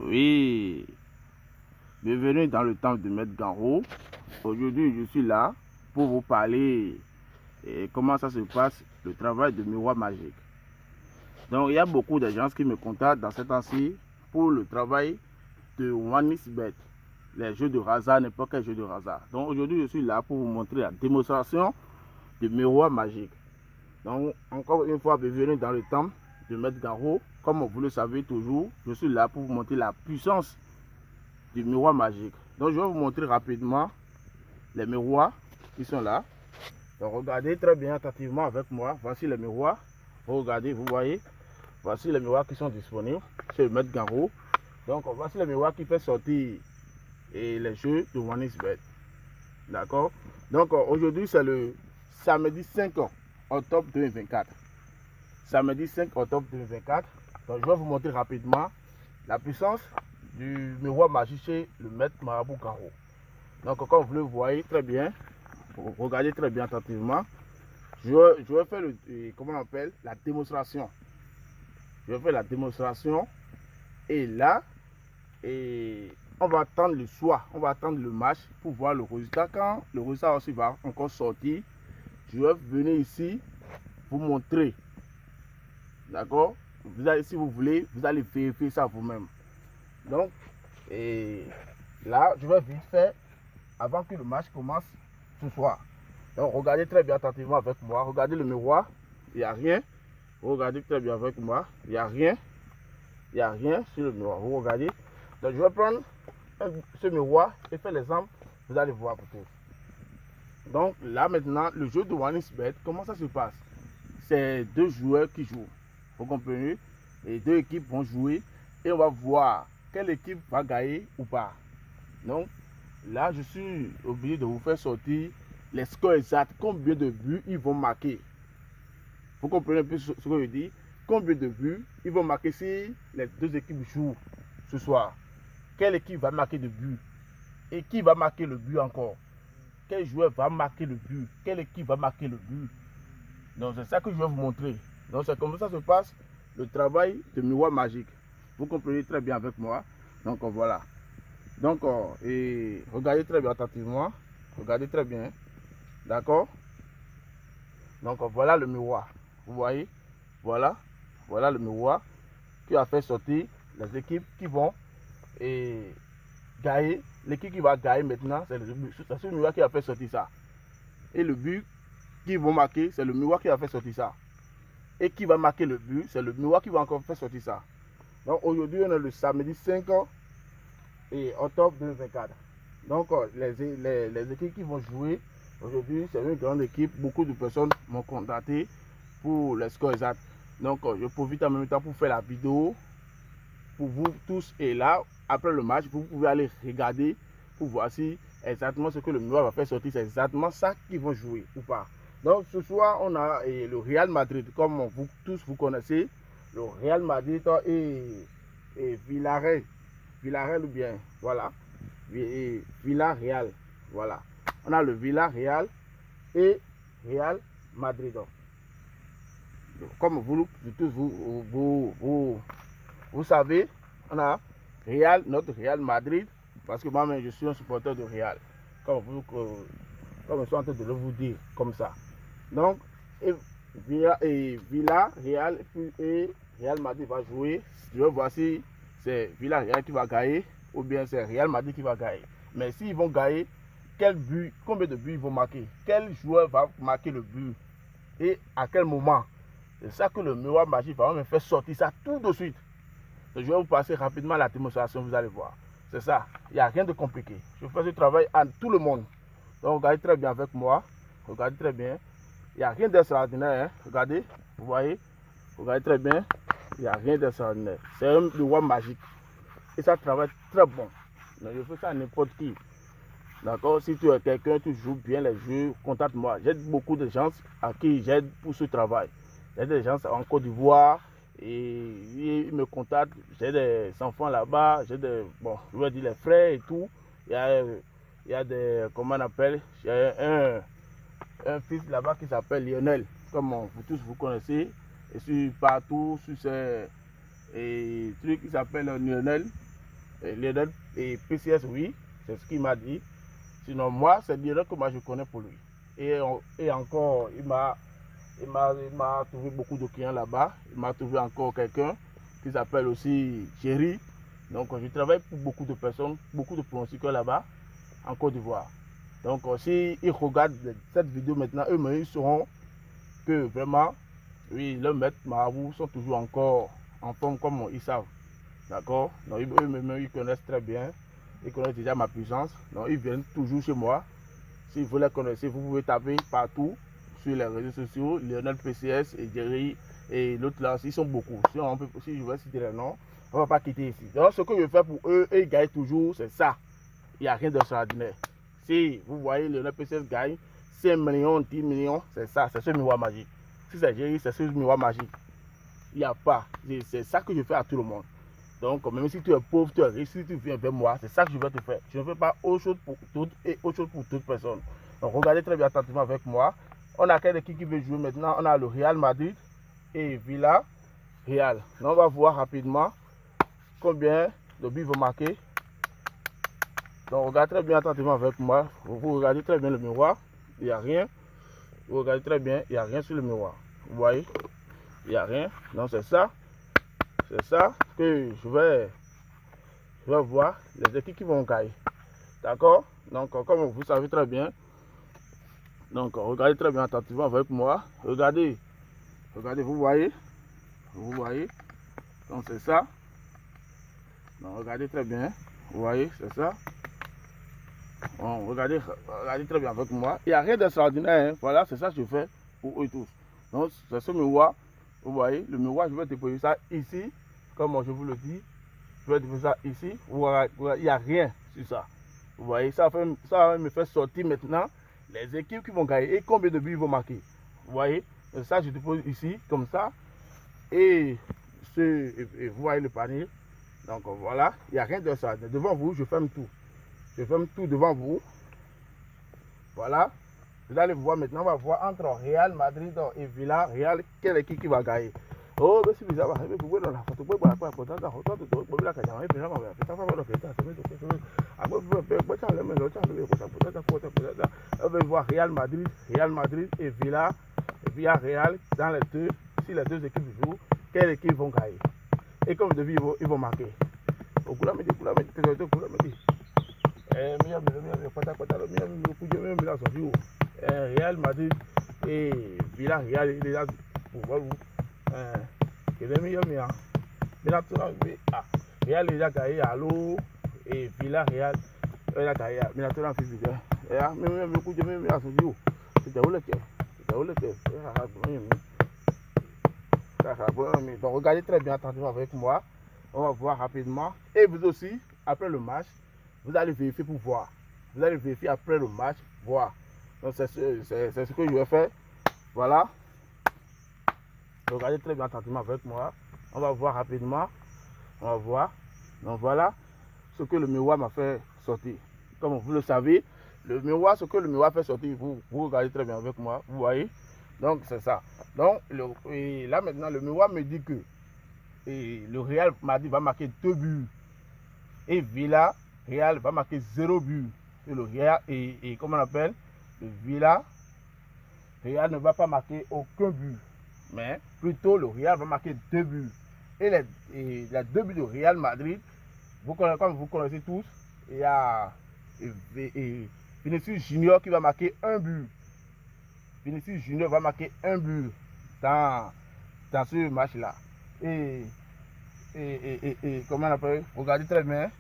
Oui, bienvenue dans le temple de Maître Ganro. Aujourd'hui, je suis là pour vous parler et comment ça se passe, le travail de miroir magique. Donc, il y a beaucoup de gens qui me contactent dans ces temps-ci pour le travail de OneXBet, les jeux de hasard, n'importe quel jeu de hasard. Donc, aujourd'hui, je suis là pour vous montrer la démonstration de miroir magique. Donc, encore une fois, bienvenue dans le temple de Maître Ganro. Comme vous le savez toujours, je suis là pour vous montrer la puissance du miroir magique. Donc, je vais vous montrer rapidement les miroirs qui sont là. Donc, regardez très bien attentivement avec moi. Voici les miroirs. Regardez, vous voyez. Voici les miroirs qui sont disponibles chez le Maître Ganro. Donc, voici les miroirs qui fait sortir les jeux de OneXBet. D'accord. Donc, aujourd'hui, c'est le samedi 5 octobre 2024. Samedi 5 octobre 2024. Donc, je vais vous montrer rapidement la puissance du miroir magique chez le Maître Marabout Ganro. Donc, comme vous le voyez très bien, regardez très bien attentivement, je vais faire comment on appelle, la démonstration. Je vais faire la démonstration et là, on va attendre le soir, on va attendre le match pour voir le résultat. Quand le résultat aussi va encore sortir, je vais venir ici vous montrer. D'accord? Si vous voulez, vous allez vérifier ça vous-même. Donc, là, je vais vite faire avant que le match commence ce soir. Donc, regardez très bien attentivement avec moi. Regardez le miroir, il n'y a rien. Regardez très bien avec moi, il n'y a rien. Il n'y a rien sur le miroir. Vous regardez. Donc, je vais prendre ce miroir et faire l'exemple. Vous allez voir peut-être. Donc, là maintenant, le jeu de OneXBet, comment ça se passe? C'est deux joueurs qui jouent. Vous comprenez? Et deux équipes vont jouer et on va voir quelle équipe va gagner ou pas. Donc, là, je suis obligé de vous faire sortir les scores exacts, combien de buts ils vont marquer. Vous comprenez un peu ce que je dis? Combien de buts ils vont marquer si les deux équipes jouent ce soir? Quelle équipe va marquer de buts? Et qui va marquer le but encore? Quel joueur va marquer le but? Quelle équipe va marquer le but? Donc, c'est ça que je vais vous montrer. Donc, c'est comme ça se passe le travail de miroir magique. Vous comprenez très bien avec moi. Donc, voilà. Donc, regardez très bien attentivement. Regardez très bien. D'accord? Donc, voilà le miroir. Vous voyez? Voilà. Voilà le miroir qui a fait sortir les équipes qui vont gagner. L'équipe qui va gagner maintenant, c'est ce miroir qui a fait sortir ça. Et le but qu'ils vont marquer, c'est le miroir qui a fait sortir ça. Et qui va marquer le but, c'est le miroir qui va encore faire sortir ça. Donc, aujourd'hui, on est le samedi 5 octobre 2024. Donc, les équipes qui vont jouer aujourd'hui, c'est une grande équipe. Beaucoup de personnes m'ont contacté pour les scores exacts. Donc, je profite en même temps pour faire la vidéo pour vous tous. Et là, après le match, vous pouvez aller regarder pour voir si exactement ce que le miroir va faire sortir, c'est exactement ça qu'ils vont jouer ou pas. Donc, ce soir, on a le Real Madrid, comme vous tous vous connaissez, le Real Madrid et Villarreal. Villarreal ou bien, voilà. Villarreal, voilà. On a le Villarreal et Real Madrid. Comme vous tous vous savez, on a Real, notre Real Madrid, parce que moi-même je suis un supporter de Real. Comme je suis en train de le vous dire, comme ça. Donc, Villarreal et Real Madrid va jouer. Je vais voir si c'est Villarreal qui va gagner ou bien c'est Real Madrid qui va gagner. Mais s'ils vont gagner, quel but, combien de buts ils vont marquer? Quel joueur va marquer le but? Et à quel moment? C'est ça que le miroir magique va me faire sortir ça tout de suite. Je vais vous passer rapidement la démonstration, vous allez voir. C'est ça, il n'y a rien de compliqué. Je fais ce travail à tout le monde. Donc regardez très bien avec moi. Regardez très bien. Il n'y a rien d'extraordinaire. Hein? Regardez, vous voyez. Regardez très bien. Il n'y a rien d'extraordinaire. C'est un miroir magique. Et ça travaille très bon. Donc, je fais ça à n'importe qui. D'accord? Si tu es quelqu'un, tu joues bien les jeux, contacte-moi. J'aide beaucoup de gens à qui j'aide pour ce travail. J'aide des gens en Côte d'Ivoire et ils me contactent. J'ai des enfants là-bas, j'ai des, bon, je vais dire les frères et tout. Il y a des, comment on appelle, j'ai un fils là-bas qui s'appelle Lionel, comme vous tous vous connaissez. Et je suis partout sur ces trucs qui s'appellent Lionel. Lionel et PCS, oui, c'est ce qu'il m'a dit. Sinon, moi, c'est Lionel que moi je connais pour lui. Et encore, il m'a trouvé beaucoup de clients là-bas. Il m'a trouvé encore quelqu'un qui s'appelle aussi Thierry. Donc, je travaille pour beaucoup de personnes, beaucoup de pronostiqueurs là-bas, en Côte d'Ivoire. Donc, si ils regardent cette vidéo maintenant, eux-mêmes, ils sauront que vraiment, oui, le maître marabout sont toujours encore en forme comme ils savent. D'accord? Donc, eux-mêmes, ils connaissent très bien. Ils connaissent déjà ma puissance. Donc, ils viennent toujours chez moi. Si vous les connaissez, vous pouvez taper partout sur les réseaux sociaux. Lionel PCS et Jerry et l'autre là, ils sont beaucoup. Si je vais citer les noms, on ne va pas quitter ici. Donc, ce que je fais pour eux, ils gagnent toujours, c'est ça. Il n'y a rien d'extraordinaire. Si vous voyez Lionel PCS gagne 5 millions, 10 millions, c'est ça, c'est ce miroir magique. Si c'est Jerry, c'est ce miroir magique. Il n'y a pas. C'est ça que je fais à tout le monde. Donc, même si tu es pauvre, tu es riche, si tu viens vers moi, c'est ça que je vais te faire. Je ne fais pas autre chose pour toutes et autre chose pour toute personne. Donc, regardez très bien attentivement avec moi. On a quelle équipe qui veut jouer maintenant? On a le Real Madrid et Villa Real. Donc, on va voir rapidement combien de buts vont marquer. Donc, regardez très bien attentivement avec moi. Vous regardez très bien le miroir. Il n'y a rien. Vous regardez très bien, il n'y a rien sur le miroir. Vous voyez? Il n'y a rien. Donc, c'est ça. C'est ça que je vais voir les équipes qui vont gagner. D'accord? Donc, comme vous savez très bien, donc regardez très bien attentivement avec moi. Regardez, vous voyez? Vous voyez? Donc, c'est ça. Donc, regardez très bien. Vous voyez? C'est ça. Bon, regardez très bien avec moi. Il n'y a rien d'extraordinaire. Hein. Voilà, c'est ça que je fais pour eux tous. Donc, c'est ce miroir. Vous voyez, le miroir, je vais déposer ça ici. Comme je vous le dis, je vais déposer ça ici. Il n'y a rien sur ça. Vous voyez, ça va me faire sortir maintenant les équipes qui vont gagner et combien de buts ils vont marquer. Vous voyez, et ça, je dépose ici, comme ça. Et vous voyez le panier. Donc voilà, il n'y a rien de ça. Devant vous, je ferme tout. Je ferme tout devant vous. Voilà. Vous allez voir maintenant, on va voir entre Real Madrid et Villa Real, quelle équipe qui va gagner. Oh, mais c'est bizarre. Vous pouvez dans la photo, vous pouvez la photo, vous pouvez la caméra, vous pouvez la caméra, vous pouvez voir Real Madrid et Villa Real dans les deux. Si les deux équipes jouent, quelle équipe vont gagner. Et comme de vie, ils vont marquer. Real Madrid et Villa Real, il est là pour vous. Real il a gagné allô et Villa Real il a gagné. Mais là, tu as fait vidéo. Même le coup de même là, c'était où le quai? C'était où le quai? Donc, regardez très bien attentivement avec moi. On va voir rapidement. Et vous aussi, après le match, vous allez vérifier pour voir. Vous allez vérifier après le match, voir. Donc, c'est ce que je vais faire. Voilà. Regardez très bien attentivement avec moi. On va voir rapidement. On va voir. Donc, voilà ce que le miroir m'a fait sortir. Comme vous le savez, le miroir, ce que le miroir fait sortir, vous regardez très bien avec moi. Vous voyez. Donc, c'est ça. Donc, là maintenant, le miroir me dit que le Real Madrid va marquer 2 buts. Et Villa Real va marquer 0 but. Et le Real, et comment on appelle, le Villa Real ne va pas marquer aucun but. Mais plutôt le Real va marquer 2 buts. Et les 2 buts de Real Madrid, comme vous connaissez tous, il y a Vinicius Junior qui va marquer 1 but. Vinicius Junior va marquer 1 but dans ce match-là. Et comment on appelle? Regardez très bien.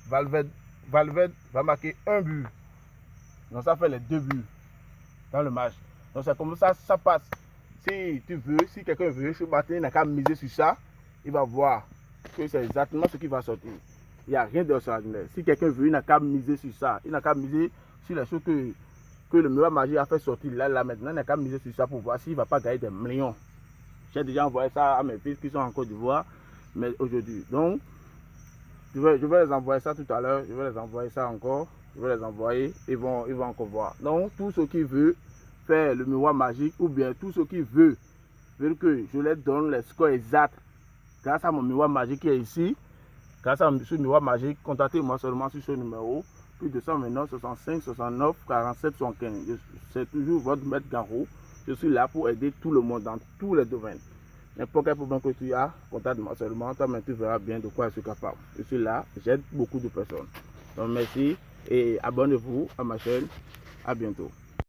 Valverde va marquer 1 but. Donc ça fait les 2 buts dans le match. Donc c'est comme ça passe. Si quelqu'un veut, ce matin, il n'a qu'à miser sur ça, il va voir que c'est exactement ce qui va sortir. Il n'y a rien d'extraordinaire. Si quelqu'un veut, il n'a qu'à miser sur ça. Il n'a qu'à miser sur les choses que le miroir magique a fait sortir là maintenant. Il n'a qu'à miser sur ça pour voir s'il ne va pas gagner des millions. J'ai déjà envoyé ça à mes fils qui sont en Côte d'Ivoire, mais aujourd'hui. Donc, je vais les envoyer ça tout à l'heure. Je vais les envoyer ça encore. Je vais les envoyer. Ils vont encore voir. Donc, tous ceux qui veulent faire le miroir magique, ou bien tous ceux qui veulent que je leur donne les scores exacts grâce à mon miroir magique qui est ici, grâce à ce miroir magique, contactez-moi seulement sur ce numéro, plus 229 65 69 47 75. C'est toujours votre maître Garot. Je suis là pour aider tout le monde dans tous les domaines. N'importe quel problème que tu as, contacte-moi seulement, toi-même tu verras bien de quoi je suis capable. Je suis là, j'aide beaucoup de personnes. Donc merci et abonnez-vous à ma chaîne. À bientôt.